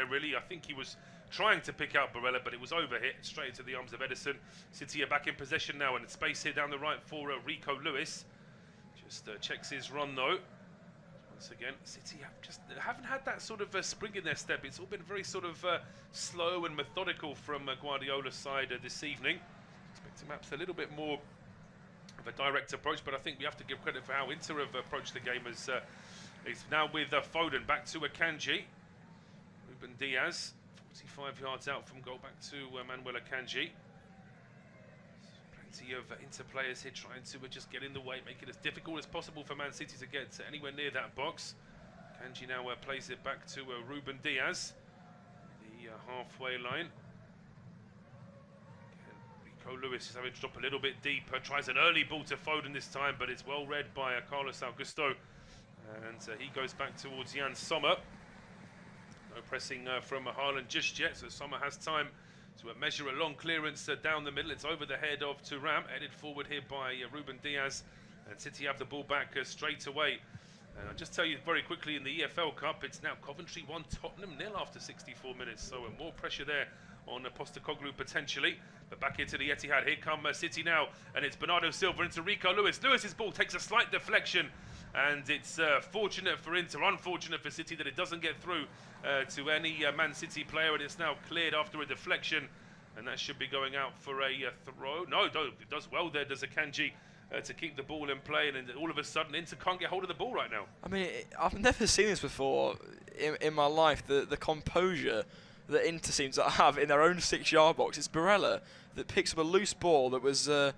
really. I think he was trying to pick out Barella, but it was overhit straight into the arms of Edison. City are back in possession now, and space here down the right for Rico Lewis. Just checks his run though. Once again, City haven't had that sort of spring in their step. It's all been very sort of slow and methodical from Guardiola's side this evening. Expecting perhaps a little bit more of a direct approach, but I think we have to give credit for how Inter have approached the game. As it's now with Foden back to Akanji. Ruben Diaz, 45 yards out from goal, back to Manuel Akanji. Plenty of Inter players here trying to just get in the way, make it as difficult as possible for Man City to get anywhere near that box. Akanji now plays it back to Ruben Diaz, the halfway line. Rico Lewis is having to drop a little bit deeper, tries an early ball to Foden this time, but it's well read by Carlos Augusto. And he goes back towards Jan Sommer. No pressing from Haaland just yet, so Sommer has time to measure a long clearance down the middle. It's over the head of Thuram, headed forward here by Ruben Diaz. And City have the ball back straight away. And I'll just tell you very quickly, in the EFL Cup, it's now Coventry 1, Tottenham 0 after 64 minutes. So more pressure there on Postecoglou potentially. But back into the Etihad, here come City now. And it's Bernardo Silva into Rico Lewis. Lewis's ball takes a slight deflection. And it's fortunate for Inter, unfortunate for City that it doesn't get through to any Man City player. And it's now cleared after a deflection. And that should be going out for a throw. No, it does well there, does Akanji. To keep the ball in play, and all of a sudden Inter can't get hold of the ball right now. I mean, I've never seen this before in my life, the composure that Inter seems to have in their own 6-yard box. It's Barella that picks up a loose ball that was a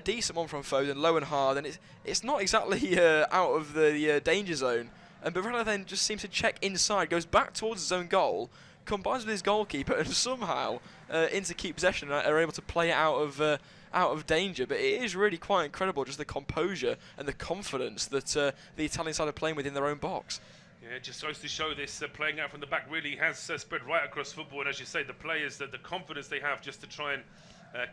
decent one from Foden, low and hard, and it's not exactly out of the danger zone. And Barella then just seems to check inside, goes back towards his own goal, combines with his goalkeeper, and somehow Inter keep possession and are able to play it out of danger. But it is really quite incredible, just the composure and the confidence that the Italian side are playing with in their own box. Yeah, it just goes to show this playing out from the back really has spread right across football. And as you say, the players, the confidence they have just to try and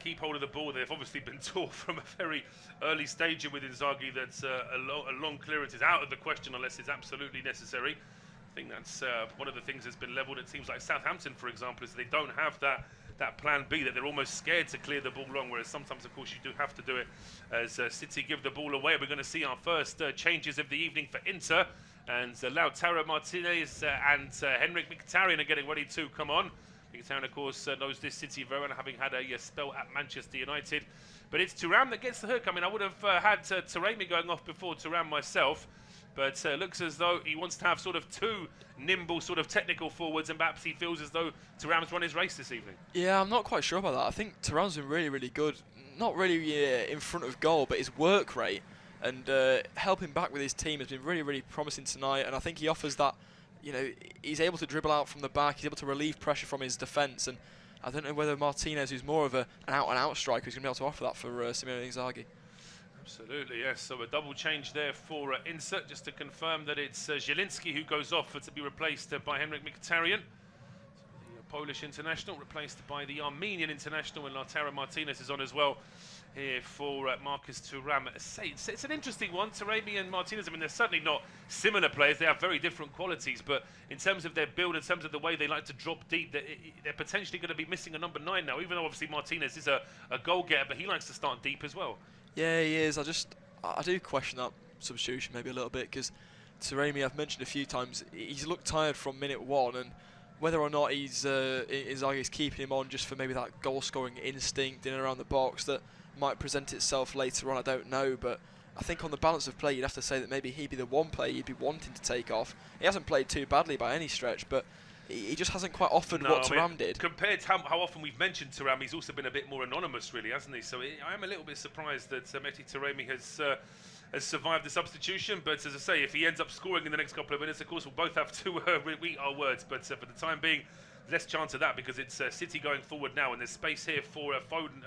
keep hold of the ball. They've obviously been taught from a very early stage with Inzaghi that a long clearance is out of the question unless it's absolutely necessary. I think that's one of the things that's been levelled at teams like Southampton, for example, is they don't have that plan B, that they're almost scared to clear the ball long, whereas sometimes, of course, you do have to do it as City give the ball away. We're going to see our first changes of the evening for Inter, and Lautaro Martinez and Henrik Mkhitaryan are getting ready to come on. Mkhitaryan, of course, knows this City very well, having had a spell at Manchester United. But it's Thuram that gets the hook. I mean, I would have had Taremi going off before Thuram myself. But looks as though he wants to have sort of two nimble, sort of technical forwards, and perhaps he feels as though Thuram's run his race this evening. Yeah, I'm not quite sure about that. I think Thuram's been really, really good. Not really in front of goal, but his work rate and helping back with his team has been really, really promising tonight. And I think he offers that, you know, he's able to dribble out from the back, he's able to relieve pressure from his defence. And I don't know whether Martinez, who's more of an out-and-out striker, is going to be able to offer that for Simone Inzaghi. Absolutely, yes. So a double change there for Inter, just to confirm that it's Zielinski who goes off to be replaced by Henrik Mkhitaryan. So the Polish international replaced by the Armenian international, and Lautaro Martinez is on as well here for Marcus Thuram. It's an interesting one. Taremi and Martinez, I mean, they're certainly not similar players. They have very different qualities, but in terms of their build, in terms of the way they like to drop deep, they're potentially going to be missing a number 9 now, even though obviously Martinez is a goal-getter, but he likes to start deep as well. Yeah, he is. I do question that substitution maybe a little bit, because Taremi, I've mentioned a few times, he's looked tired from minute 1, and whether or not Inzaghi's keeping him on just for maybe that goal-scoring instinct in and around the box that might present itself later on, I don't know. But I think on the balance of play, you'd have to say that maybe he'd be the one player you'd be wanting to take off. He hasn't played too badly by any stretch, but he just hasn't quite offered what Thuram did. Compared to how often we've mentioned Thuram, he's also been a bit more anonymous, really, hasn't he? So I am a little bit surprised that Mehdi Taremi has survived the substitution. But as I say, if he ends up scoring in the next couple of minutes, of course, we'll both have to repeat our words. But for the time being, less chance of that, because it's City going forward now, and there's space here for Foden